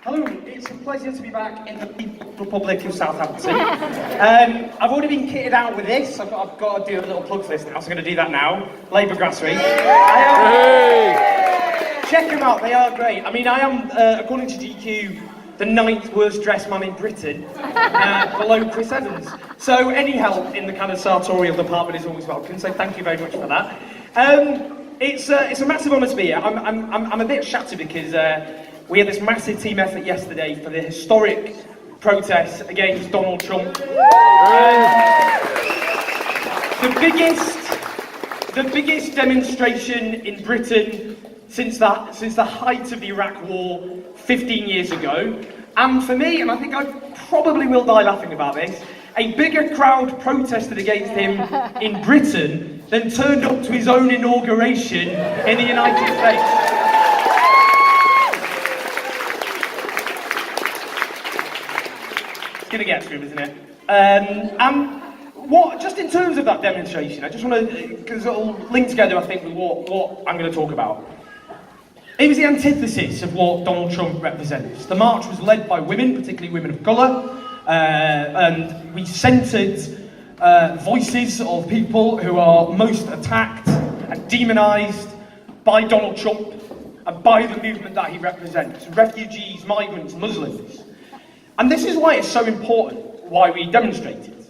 Hello, it's a pleasure to be back in the People's Republic of Southampton. I've already been kitted out with this. I've got to do a little plug for this now, so I'm going to do that now. Labour Grassroots. Check them out, they are great. I mean, I am, according to GQ, the 9th worst dressed man in Britain, below Chris Evans. So any help in the kind of sartorial department is always welcome, so thank you very much for that. It's a massive honour to be here. I'm a bit shattered because we had this massive team effort yesterday for the historic protest against Donald Trump. The biggest demonstration in Britain since the height of the Iraq War 15 years ago. And for me, and I think I probably will die laughing about this, a bigger crowd protested against him in Britain than turned up to his own inauguration in the United States. It's going to get through, isn't it? And what, just in terms of that demonstration, I just want to, because it'll link together, I think, with what I'm going to talk about. It was the antithesis of what Donald Trump represents. The march was led by women, particularly women of colour, and we centred voices of people who are most attacked and demonised by Donald Trump and by the movement that he represents. Refugees, migrants, Muslims. And this is why it's so important why we demonstrated.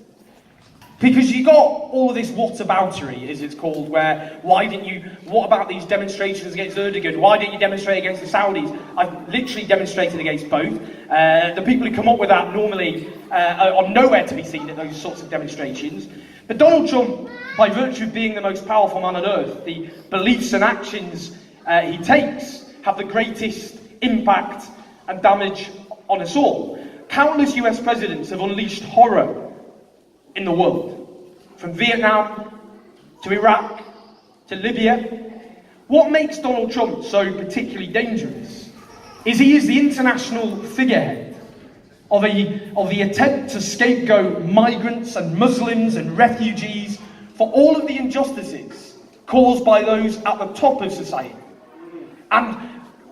Because you got all of this whataboutery, as it's called, where what about these demonstrations against Erdogan? Why didn't you demonstrate against the Saudis? I've literally demonstrated against both. The people who come up with that normally are nowhere to be seen at those sorts of demonstrations. But Donald Trump, by virtue of being the most powerful man on earth, the beliefs and actions he takes have the greatest impact and damage on us all. Countless US presidents have unleashed horror in the world, from Vietnam to Iraq to Libya. What makes Donald Trump so particularly dangerous is he is the international figurehead of the attempt to scapegoat migrants and Muslims and refugees for all of the injustices caused by those at the top of society. And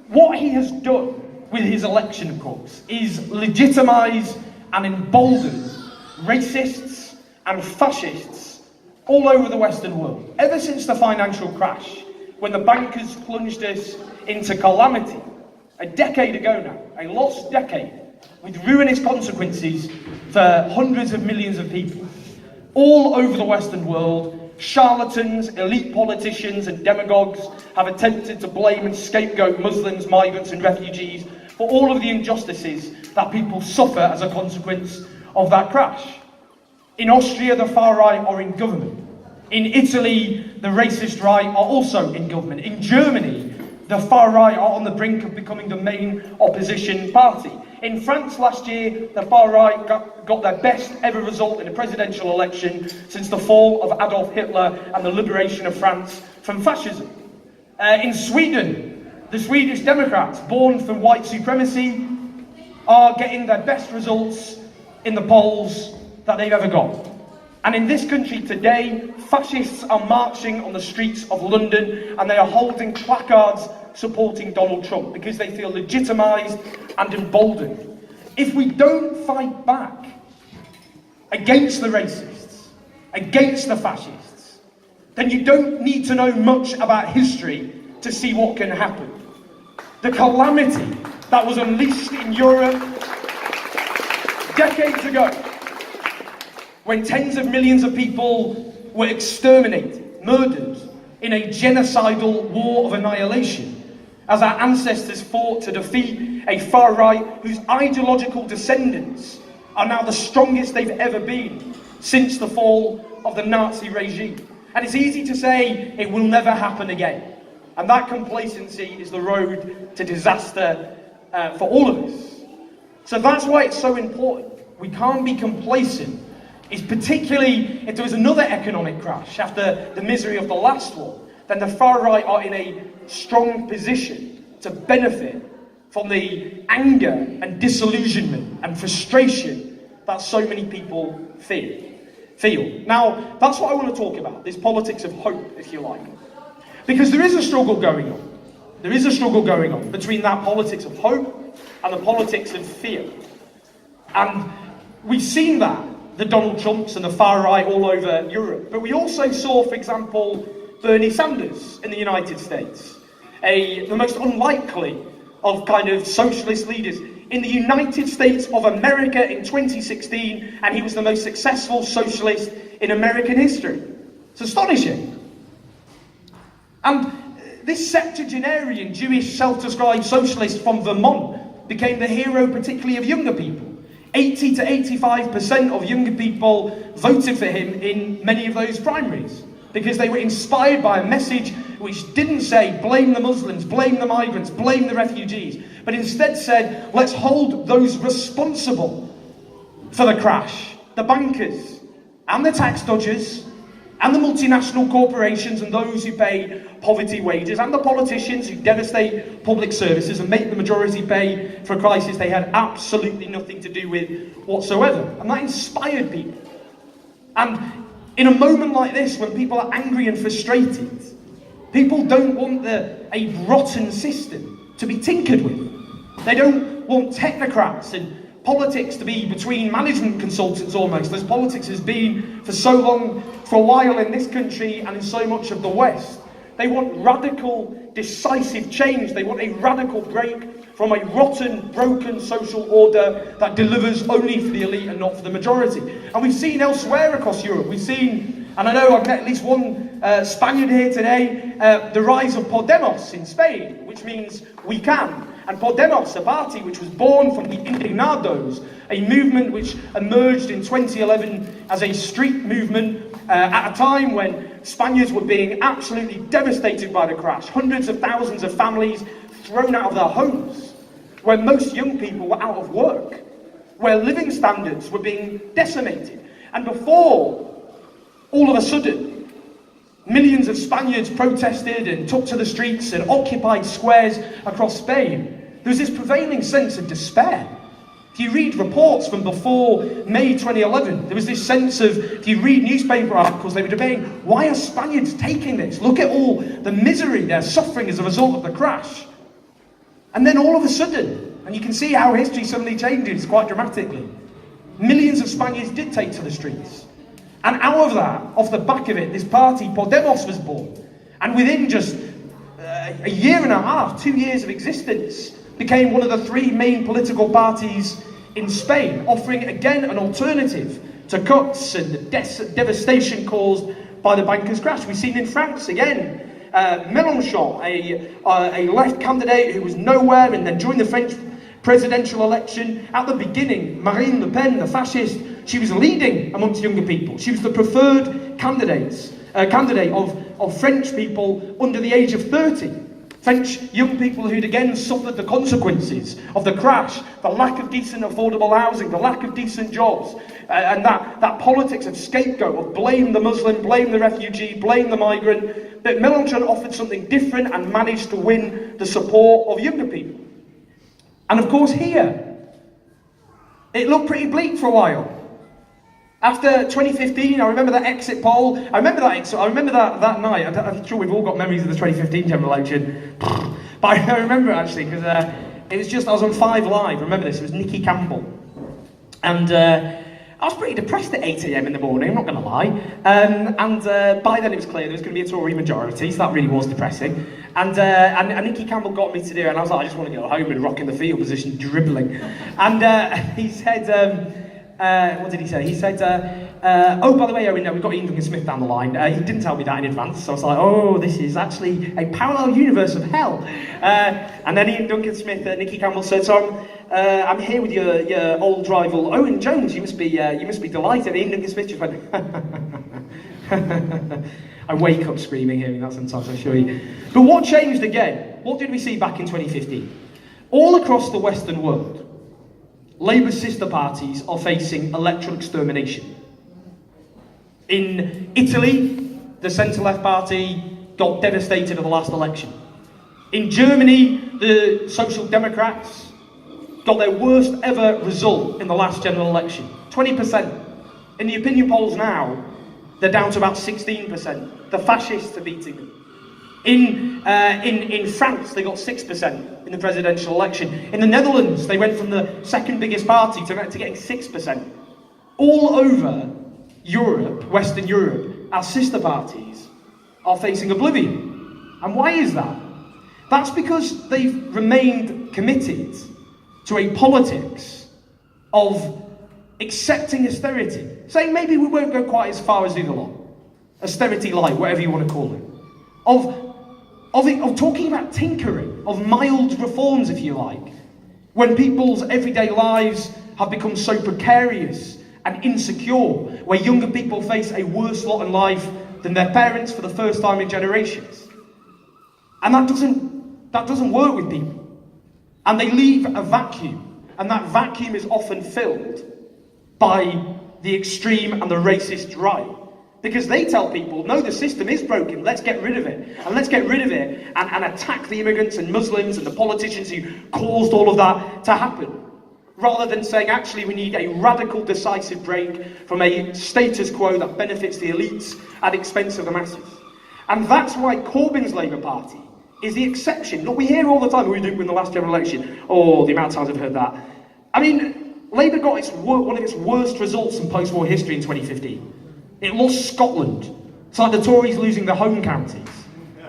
what he has done with his election, of course, is legitimise and embolden racists and fascists all over the Western world. Ever since the financial crash, when the bankers plunged us into calamity, a decade ago now, a lost decade, with ruinous consequences for hundreds of millions of people, all over the Western world, charlatans, elite politicians and demagogues have attempted to blame and scapegoat Muslims, migrants and refugees for all of the injustices that people suffer as a consequence of that crash. In Austria, the far right are in government. In Italy, the racist right are also in government. In Germany, the far right are on the brink of becoming the main opposition party. In France last year, the far right got their best ever result in a presidential election since the fall of Adolf Hitler and the liberation of France from fascism. In Sweden, the Swedish Democrats, born from white supremacy, are getting their best results in the polls that they've ever got. And in this country today, fascists are marching on the streets of London and they are holding placards supporting Donald Trump because they feel legitimised and emboldened. If we don't fight back against the racists, against the fascists, then you don't need to know much about history to see what can happen. The calamity that was unleashed in Europe decades ago, when tens of millions of people were exterminated, murdered, in a genocidal war of annihilation, as our ancestors fought to defeat a far right whose ideological descendants are now the strongest they've ever been since the fall of the Nazi regime. And it's easy to say it will never happen again. And that complacency is the road to disaster for all of us. So that's why it's so important. We can't be complacent. It's particularly if there was another economic crash after the misery of the last one, then the far right are in a strong position to benefit from the anger and disillusionment and frustration that so many people feel. Now, that's what I want to talk about, this politics of hope, if you like. Because there is a struggle going on. There is a struggle going on between that politics of hope and the politics of fear. And we've seen that, the Donald Trumps and the far right all over Europe. But we also saw, for example, Bernie Sanders in the United States, the most unlikely of kind of socialist leaders in the United States of America in 2016, and he was the most successful socialist in American history. It's astonishing. And this septuagenarian Jewish self-described socialist from Vermont became the hero particularly of younger people. 80 to 85% of younger people voted for him in many of those primaries because they were inspired by a message which didn't say blame the Muslims, blame the migrants, blame the refugees, but instead said let's hold those responsible for the crash, the bankers and the tax dodgers and the multinational corporations and those who pay poverty wages and the politicians who devastate public services and make the majority pay for a crisis they had absolutely nothing to do with whatsoever. And that inspired people. And in a moment like this, when people are angry and frustrated, people don't want a rotten system to be tinkered with. They don't want technocrats and politics to be between management consultants almost, as politics has been for so long, for a while in this country and in so much of the West. They want radical, decisive change. They want a radical break from a rotten, broken social order that delivers only for the elite and not for the majority. And we've seen elsewhere across Europe, we've seen, and I know I've met at least one Spaniard here today, the rise of Podemos in Spain, which means we can. And Podemos, a party which was born from the Indignados, a movement which emerged in 2011 as a street movement at a time when Spaniards were being absolutely devastated by the crash. Hundreds of thousands of families thrown out of their homes, where most young people were out of work, where living standards were being decimated. And before, all of a sudden, millions of Spaniards protested and took to the streets and occupied squares across Spain. There was this prevailing sense of despair. If you read reports from before May 2011, there was this sense of, if you read newspaper articles, they were debating, why are Spaniards taking this? Look at all the misery they're suffering as a result of the crash. And then all of a sudden, and you can see how history suddenly changes quite dramatically, millions of Spaniards did take to the streets. And out of that, off the back of it, this party, Podemos, was born. And within just a year and a half, 2 years of existence, became one of the three main political parties in Spain, offering again an alternative to cuts and the devastation caused by the bankers' crash. We've seen in France again, Mélenchon, a left candidate who was nowhere, and then during the French presidential election, at the beginning, Marine Le Pen, the fascist, she was leading amongst younger people. She was the preferred candidate of French people under the age of 30. French young people who'd again suffered the consequences of the crash, the lack of decent affordable housing, the lack of decent jobs, and that politics of scapegoat, of blame the Muslim, blame the refugee, blame the migrant. But Mélenchon offered something different and managed to win the support of younger people. And of course here, it looked pretty bleak for a while. After 2015, I remember that exit poll. I remember that night. I'm sure we've all got memories of the 2015 general election. But I remember it actually, because it was just, I was on 5 Live, remember this, it was Nicky Campbell. And I was pretty depressed at 8 AM in the morning, I'm not going to lie. And by then it was clear there was going to be a Tory majority, so that really was depressing. And Nicky Campbell got me to do it, and I was like, I just want to go home and rock in the fetal position, dribbling. And he said, what did he say? He said, oh, by the way, Owen, we've got Ian Duncan-Smith down the line. He didn't tell me that in advance, so I was like, oh, this is actually a parallel universe of hell. And then Ian Duncan-Smith, Nicky Campbell said, so I'm here with your old rival, Owen Jones. You must be delighted. Ian Duncan-Smith just went, I wake up screaming hearing that sometimes, I assure you. But what changed again? What did we see back in 2015? All across the Western world, Labour's sister parties are facing electoral extermination. In Italy, the centre-left party got devastated at the last election. In Germany, the Social Democrats got their worst ever result in the last general election. 20%. In the opinion polls now, they're down to about 16%. The fascists are beating them. In France, they got 6% in in the presidential election. In the Netherlands, they went from the second biggest party to getting 6%. All over Europe, Western Europe, our sister parties are facing oblivion. And why is that? That's because they've remained committed to a politics of accepting austerity, saying maybe we won't go quite as far as the other lot. Austerity light, whatever you want to call it. Of talking about tinkering, of mild reforms, if you like, when people's everyday lives have become so precarious and insecure, where younger people face a worse lot in life than their parents for the first time in generations. And that doesn't work with people. And they leave a vacuum, and that vacuum is often filled by the extreme and the racist right. Because they tell people, no, the system is broken, let's get rid of it. And let's get rid of it and attack the immigrants and Muslims and the politicians who caused all of that to happen. Rather than saying, actually, we need a radical, decisive break from a status quo that benefits the elites at the expense of the masses. And that's why Corbyn's Labour Party is the exception. Look, we hear all the time, we didn't win the last general election. Oh, the amount of times I've heard that. I mean, Labour got one of its worst results in post-war history in 2015. It lost Scotland. It's like the Tories losing their home counties.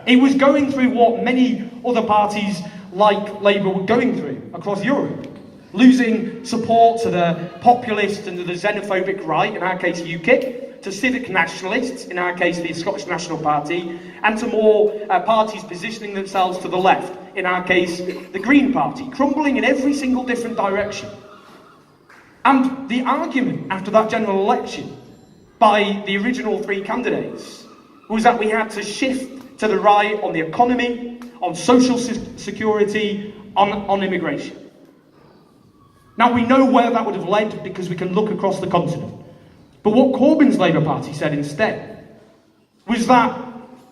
It was going through what many other parties like Labour were going through across Europe. Losing support to the populist and to the xenophobic right, in our case UKIP, to civic nationalists, in our case the Scottish National Party, and to more parties positioning themselves to the left, in our case the Green Party, crumbling in every single different direction. And the argument after that general election by the original three candidates was that we had to shift to the right on the economy, on social security, on immigration. Now we know where that would have led because we can look across the continent. But what Corbyn's Labour Party said instead was that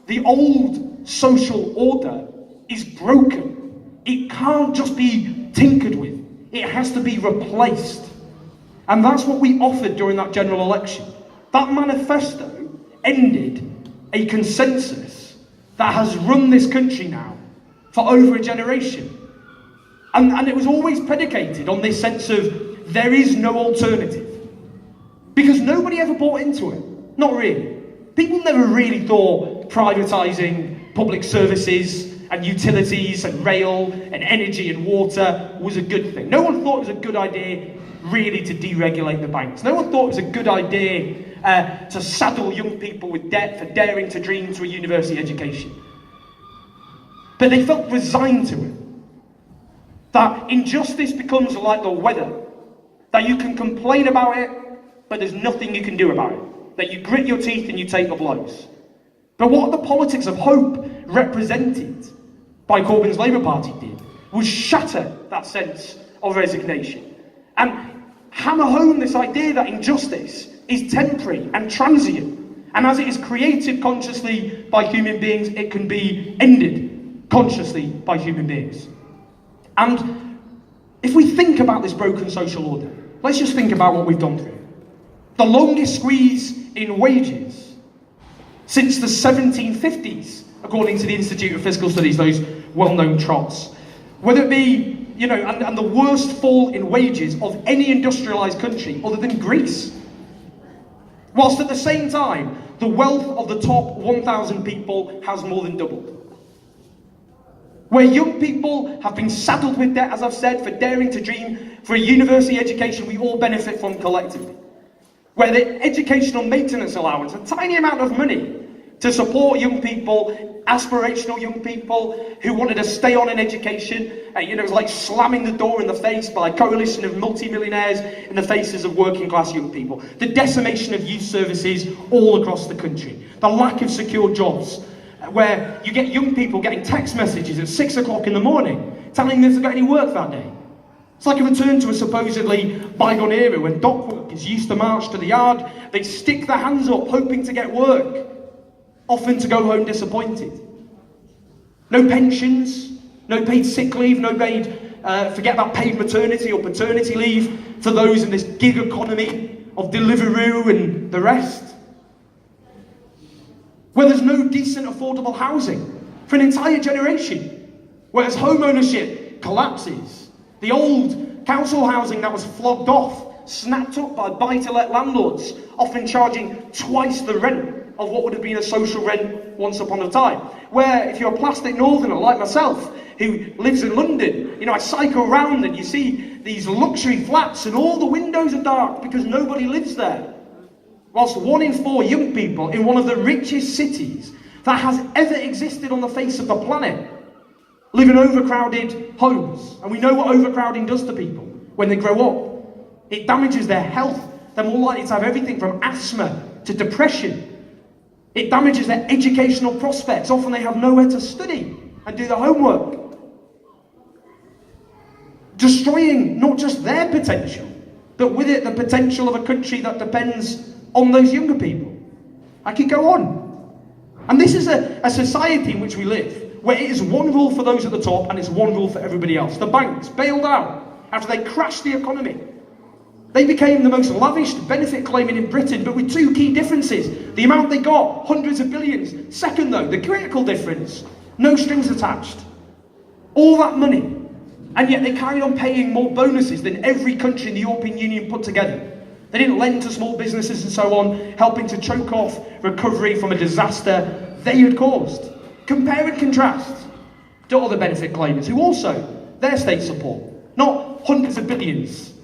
the old social order is broken. It can't just be tinkered with. It has to be replaced. And that's what we offered during that general election. That manifesto ended a consensus that has run this country now for over a generation. And it was always predicated on this sense of there is no alternative. Because nobody ever bought into it. Not really. People never really thought privatising public services and utilities and rail and energy and water was a good thing. No one thought it was a good idea really to deregulate the banks. No one thought it was a good idea to saddle young people with debt for daring to dream to a university education. But they felt resigned to it. That injustice becomes like the weather. That you can complain about it, but there's nothing you can do about it. That you grit your teeth and you take the blows. But what the politics of hope represented by Corbyn's Labour Party did was shatter that sense of resignation. And hammer home this idea that injustice is temporary and transient. And as it is created consciously by human beings, it can be ended consciously by human beings. And if we think about this broken social order, let's just think about what we've done through. The longest squeeze in wages since the 1750s, according to the Institute of Fiscal Studies, those well-known trots. Whether it be, and the worst fall in wages of any industrialised country other than Greece. Whilst at the same time, the wealth of the top 1,000 people has more than doubled. Where young people have been saddled with debt, as I've said, for daring to dream for a university education we all benefit from collectively. Where the educational maintenance allowance, a tiny amount of money to support young people, aspirational young people who wanted to stay on in education, it was like slamming the door in the face by a coalition of multi-millionaires in the faces of working class young people. The decimation of youth services all across the country. The lack of secure jobs, where you get young people getting text messages at 6 o'clock in the morning telling them they've got any work that day. It's like a return to a supposedly bygone era when dock workers used to march to the yard, they'd stick their hands up hoping to get work, often to go home disappointed. No pensions, no paid sick leave, no paid, forget about paid maternity or paternity leave for those in this gig economy of Deliveroo and the rest. Where there's no decent affordable housing for an entire generation. Whereas home ownership collapses. The old council housing that was flogged off, snapped up by buy-to-let landlords, often charging twice the rent of what would have been a social rent once upon a time. Where, if you're a plastic northerner like myself, who lives in London, I cycle around and you see these luxury flats and all the windows are dark because nobody lives there. Whilst 1 in 4 young people in one of the richest cities that has ever existed on the face of the planet live in overcrowded homes. And we know what overcrowding does to people when they grow up. It damages their health. They're more likely to have everything from asthma to depression. It damages their educational prospects. Often they have nowhere to study and do their homework. Destroying not just their potential, but with it the potential of a country that depends on those younger people. I could go on. And this is a society in which we live, where it is one rule for those at the top and it's one rule for everybody else. The banks bailed out after they crashed the economy. They became the most lavish benefit claiming in Britain, but with 2 key differences. The amount they got, hundreds of billions. Second though, the critical difference, no strings attached. All that money. And yet they carried on paying more bonuses than every country in the European Union put together. They didn't lend to small businesses and so on, helping to choke off recovery from a disaster they had caused. Compare and contrast to other benefit claimants who also, their state support, not hundreds of billions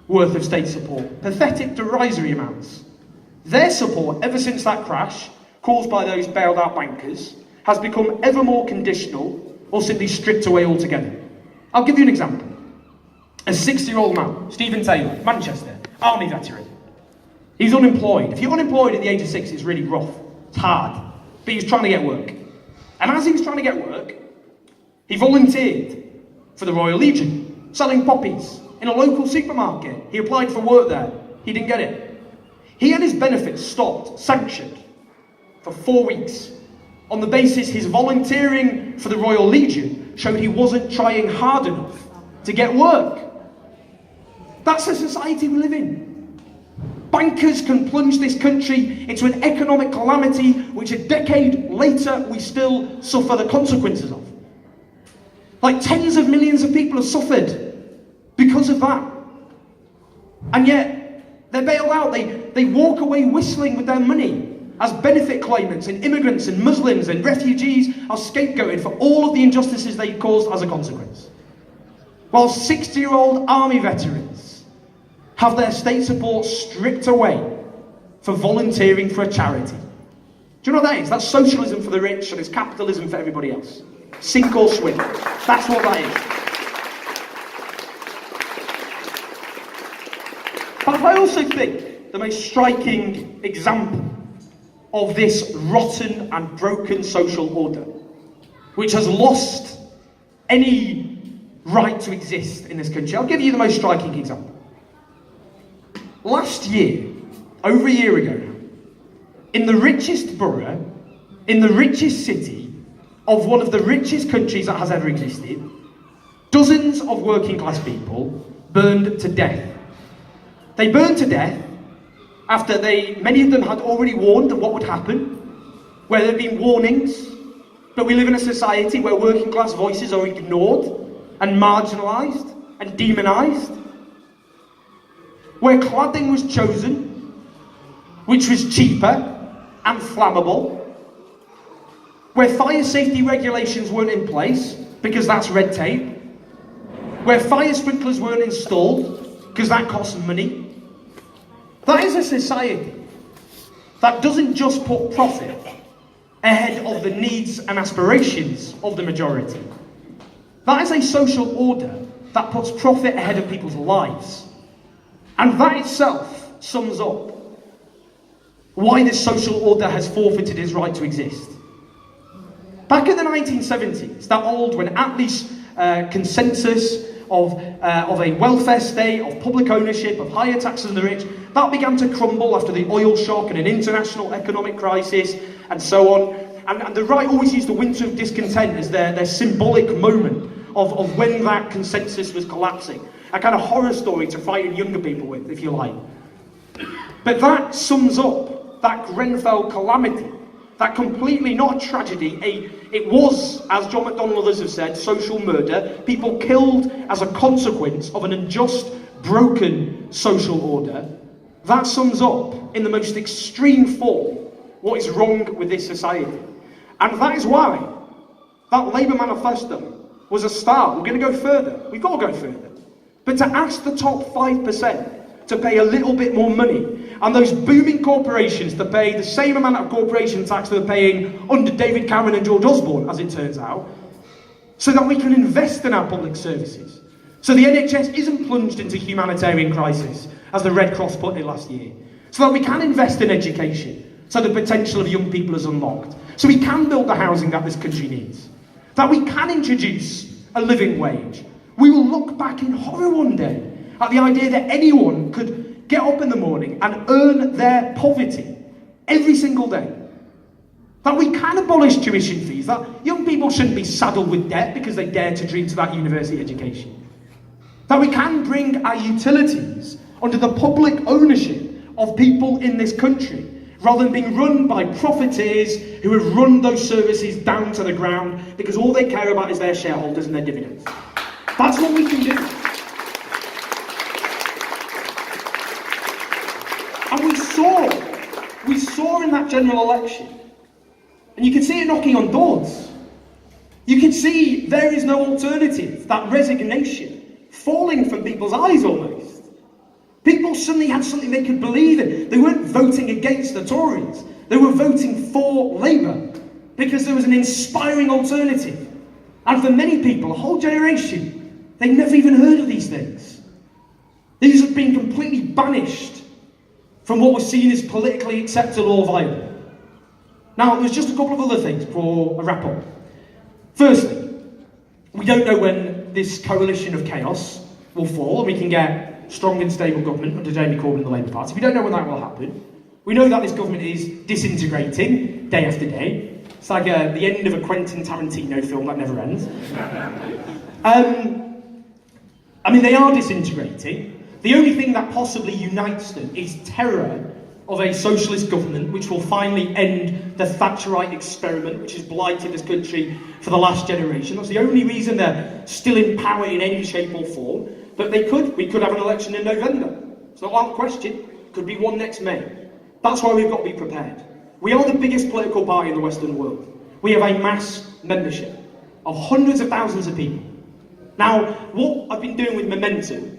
worth of state support, pathetic derisory amounts. Their support, ever since that crash, caused by those bailed out bankers, has become ever more conditional or simply stripped away altogether. I'll give you an example. A 60-year-old man, Stephen Taylor, Manchester, army veteran. He's unemployed. If you're unemployed at the age of 60, it's really rough. It's hard. But he was trying to get work. And as he was trying to get work, he volunteered for the Royal Legion, selling poppies in a local supermarket. He applied for work there. He didn't get it. He had his benefits stopped, sanctioned, for 4 weeks, on the basis his volunteering for the Royal Legion showed he wasn't trying hard enough to get work. That's the society we live in. Bankers can plunge this country into an economic calamity which a decade later we still suffer the consequences of. Like tens of millions of people have suffered because of that. And yet, they're bailed out. They walk away whistling with their money as benefit claimants and immigrants and Muslims and refugees are scapegoated for all of the injustices they caused as a consequence. While 60-year-old army veterans have their state support stripped away for volunteering for a charity. Do you know what that is? That's socialism for the rich and it's capitalism for everybody else. Sink or swim. That's what that is. But I also think the most striking example of this rotten and broken social order, which has lost any right to exist in this country. I'll give you the most striking example. Last year, over a year ago now, in the richest borough, in the richest city of one of the richest countries that has ever existed, dozens of working class people burned to death. They burned to death after many of them had already warned of what would happen, where there had been warnings, but we live in a society where working class voices are ignored and marginalised and demonised, where cladding was chosen, which was cheaper and flammable, where fire safety regulations weren't in place, because that's red tape, where fire sprinklers weren't installed, because that costs money. That is a society that doesn't just put profit ahead of the needs and aspirations of the majority. That is a social order that puts profit ahead of people's lives. And that itself sums up why this social order has forfeited its right to exist. Back in the 1970s, that old, when Attlee's consensus of a welfare state, of public ownership, of higher taxes on the rich, that began to crumble after the oil shock and an international economic crisis and so on. And the right always used the winter of discontent as their symbolic moment of when that consensus was collapsing. A kind of horror story to frighten younger people with, if you like. But that sums up that Grenfell calamity, that completely, not a tragedy, It was, as John McDonnell and others have said, social murder, people killed as a consequence of an unjust, broken social order. That sums up, in the most extreme form, what is wrong with this society. And that is why that Labour manifesto was a start. We're going to go further. We've got to go further. But to ask the top 5% to pay a little bit more money, and those booming corporations to pay the same amount of corporation tax they're paying under David Cameron and George Osborne, as it turns out, so that we can invest in our public services. So the NHS isn't plunged into humanitarian crisis, as the Red Cross put it last year. So that we can invest in education, so the potential of young people is unlocked. So we can build the housing that this country needs. That we can introduce a living wage. We will look back in horror one day at the idea that anyone could get up in the morning and earn their poverty every single day. That we can abolish tuition fees, that young people shouldn't be saddled with debt because they dare to dream to that university education. That we can bring our utilities under the public ownership of people in this country, rather than being run by profiteers who have run those services down to the ground because all they care about is their shareholders and their dividends. That's what we can do. And we saw in that general election, and you can see it knocking on doors. You can see there is no alternative, that resignation falling from people's eyes almost. People suddenly had something they could believe in. They weren't voting against the Tories. They were voting for Labour because there was an inspiring alternative. And for many people, a whole generation, they never even heard of these things. These have been completely banished from what was seen as politically acceptable or viable. Now, there's just a couple of other things for a wrap-up. Firstly, we don't know when this coalition of chaos will fall and we can get strong and stable government under Jeremy Corbyn and the Labour Party. We don't know when that will happen. We know that this government is disintegrating day after day. It's like the end of a Quentin Tarantino film that never ends. They are disintegrating. The only thing that possibly unites them is terror of a socialist government which will finally end the Thatcherite experiment which has blighted this country for the last generation. That's the only reason they're still in power in any shape or form. But we could have an election in November. It's not out of the question. Could be one next May. That's why we've got to be prepared. We are the biggest political party in the Western world. We have a mass membership of hundreds of thousands of people. Now, what I've been doing with Momentum,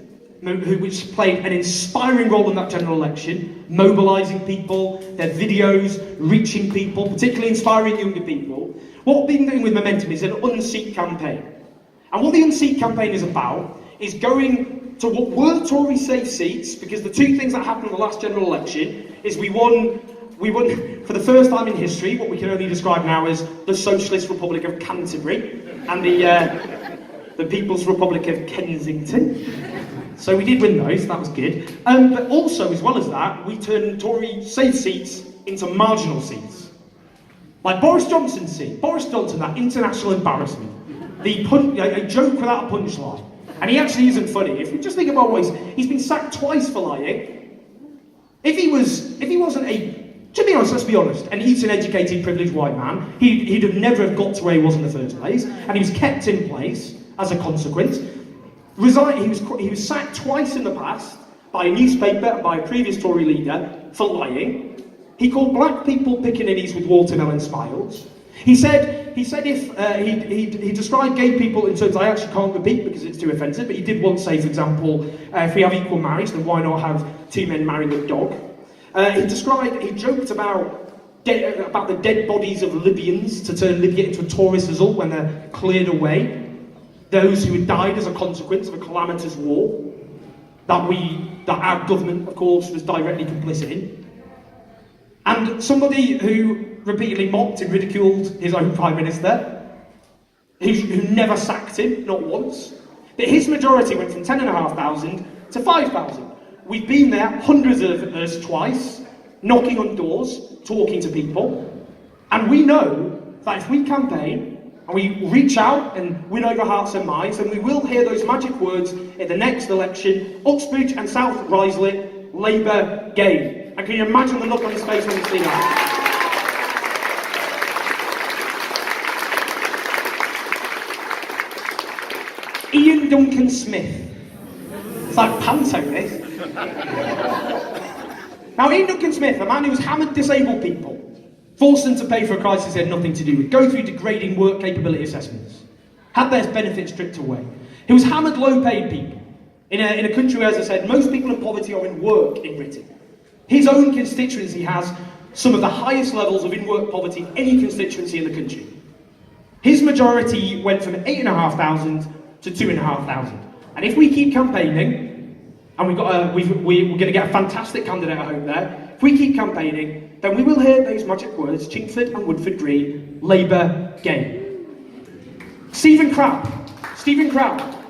which played an inspiring role in that general election, mobilising people, their videos, reaching people, particularly inspiring younger people, what we've been doing with Momentum is an unseat campaign. And what the unseat campaign is about is going to what were Tory safe seats, because the two things that happened in the last general election is we won for the first time in history what we can only describe now as the Socialist Republic of Canterbury and the People's Republic of Kensington. So we did win those, that was good. But also, as well as that, we turned Tory safe seats into marginal seats. Like Boris Johnson's seat. Boris Johnson, that international embarrassment. A joke without a punchline. And he actually isn't funny. If you just think about what he's been sacked twice for lying. If he wasn't to be honest, let's be honest, an Eton educated, privileged white man, he'd have never have got to where he was in the first place, and he was kept in place as a consequence. He was sacked twice in the past by a newspaper and by a previous Tory leader for lying. He called black people pickaninnies with watermelon smiles. He said if he described gay people in terms I actually can't repeat because it's too offensive, but he did once say, for example, if we have equal marriage, then why not have two men marrying a dog? He joked about the dead bodies of Libyans to turn Libya into a tourist resort when they're cleared away. Those who had died as a consequence of a calamitous war that our government, of course, was directly complicit in. And somebody who repeatedly mocked and ridiculed his own Prime Minister, who never sacked him, not once. But his majority went from 10,500 to 5,000. We've been there, hundreds of us, twice, knocking on doors, talking to people. And we know that if we campaign, and we reach out and win over hearts and minds, then we will hear those magic words in the next election: Uxbridge and South Ruislip, Labour gain. And can you imagine the look on his face when we see that? Ian Duncan Smith. It's like panto, this. Now, Ian Duncan Smith, a man who was hammered disabled people, forced them to pay for a crisis they had nothing to do with, go through degrading work capability assessments, had their benefits stripped away. He was hammered low-paid people in a country where, as I said, most people in poverty are in work in Britain. His own constituency has some of the highest levels of in-work poverty of any constituency in the country. His majority went from 8,500 to 2,500. And if we keep campaigning, and we're going to get a fantastic candidate, I hope, there. If we keep campaigning, then we will hear those magic words, Chingford and Woodford Green, Labour gain. Stephen Crabb,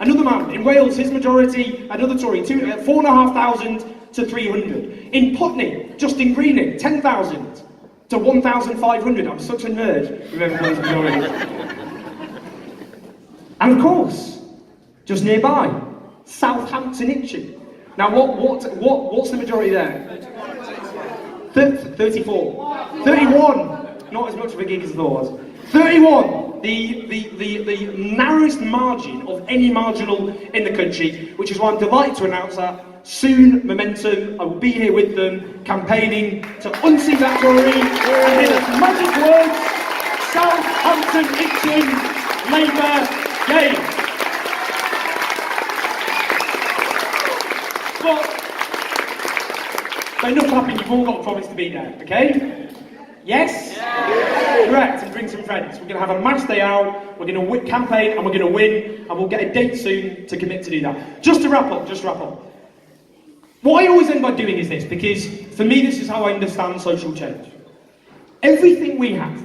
another man in Wales, his majority, another Tory, 4,500 to 300. In Putney, Justin Greening, 10,000 to 1,500. I'm such a nerd, remember those majorities. And of course, just nearby, Southampton Itchy. Now what's the majority there? 34. 31. Not as much of a gig as I thought. 31. The narrowest margin of any marginal in the country, which is why I'm delighted to announce that soon, Momentum, I will be here with them, campaigning to unseat that Tory, and in its magic words, Southampton Itching, Labour gain. But enough clapping, you've all got a promise to be there, okay? Yes? Yeah. Correct, and bring some friends. We're going to have a mass day out, we're going to campaign, and we're going to win, and we'll get a date soon to commit to do that. Just to wrap up. What I always end by doing is this, because for me this is how I understand social change. Everything we have,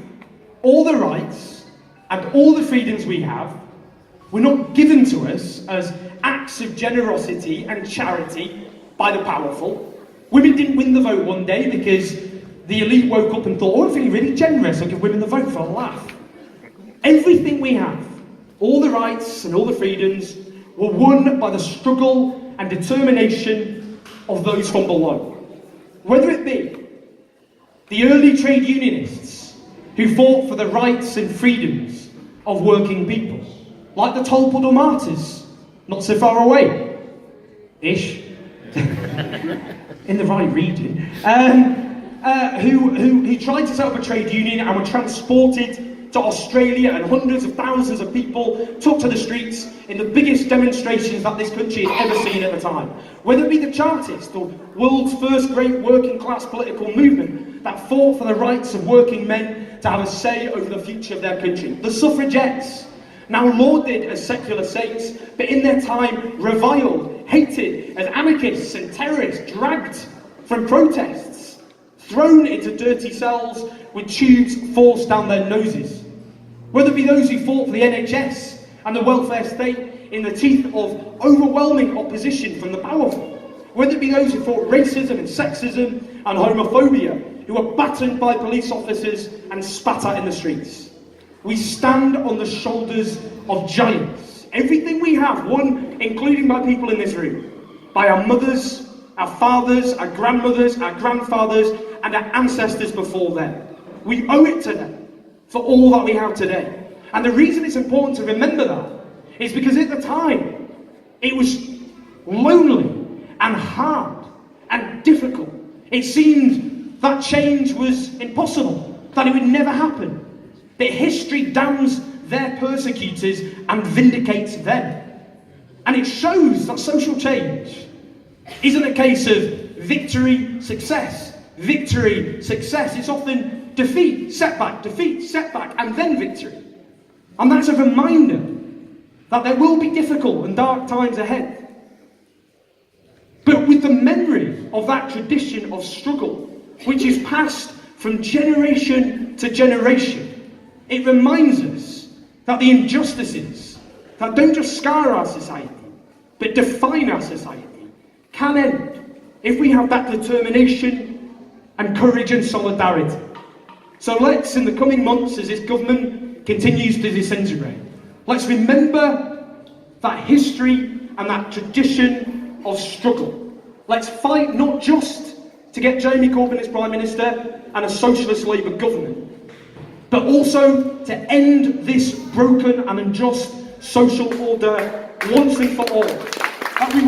all the rights and all the freedoms we have, were not given to us as acts of generosity and charity by the powerful. Women didn't win the vote one day because the elite woke up and thought, oh, I'm feeling really generous, I'll give women the vote for a laugh. Everything we have, all the rights and all the freedoms, were won by the struggle and determination of those from below. Whether it be the early trade unionists who fought for the rights and freedoms of working people, like the Tolpuddle martyrs, not so far away, ish, in the right region, who tried to set up a trade union and were transported to Australia, and hundreds of thousands of people took to the streets in the biggest demonstrations that this country has ever seen at the time. Whether it be the Chartists, the world's first great working class political movement that fought for the rights of working men to have a say over the future of their country. The suffragettes, now lauded as secular saints, but in their time reviled, hated as anarchists and terrorists, dragged from protests, thrown into dirty cells with tubes forced down their noses. Whether it be those who fought for the NHS and the welfare state in the teeth of overwhelming opposition from the powerful. Whether it be those who fought racism and sexism and homophobia, who were battered by police officers and spat at in the streets. We stand on the shoulders of giants. Everything we have, won, including by people in this room, by our mothers, our fathers, our grandmothers, our grandfathers, and our ancestors before them. We owe it to them for all that we have today. And the reason it's important to remember that is because at the time, it was lonely and hard and difficult. It seemed that change was impossible, that it would never happen. That history damns their persecutors and vindicates them. And it shows that social change isn't a case of victory, success. Victory, success. It's often defeat, setback, and then victory. And that's a reminder that there will be difficult and dark times ahead. But with the memory of that tradition of struggle, which is passed from generation to generation, it reminds us that the injustices that don't just scar our society, but define our society, can end if we have that determination and courage and solidarity. So let's, in the coming months, as this government continues to disintegrate, let's remember that history and that tradition of struggle. Let's fight not just to get Jeremy Corbyn as Prime Minister and a socialist Labour government, but also to end this broken and unjust social order once and for all. That we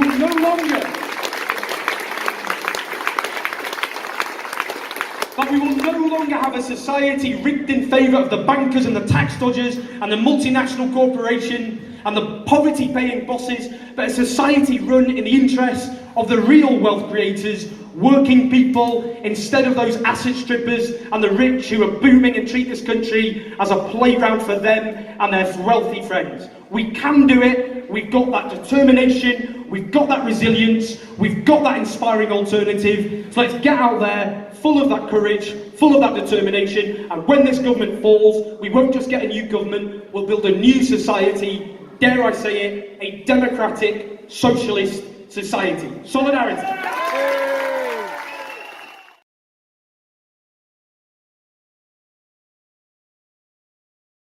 will no longer have a society rigged in favour of the bankers and the tax dodgers and the multinational corporation and the poverty-paying bosses, but a society run in the interests of the real wealth creators, working people, instead of those asset strippers and the rich who are booming and treat this country as a playground for them and their wealthy friends. We can do it. We've got that determination. We've got that resilience. We've got that inspiring alternative. So let's get out there, full of that courage, full of that determination. And when this government falls, we won't just get a new government. We'll build a new society. Dare I say it, a democratic, socialist society. Solidarity.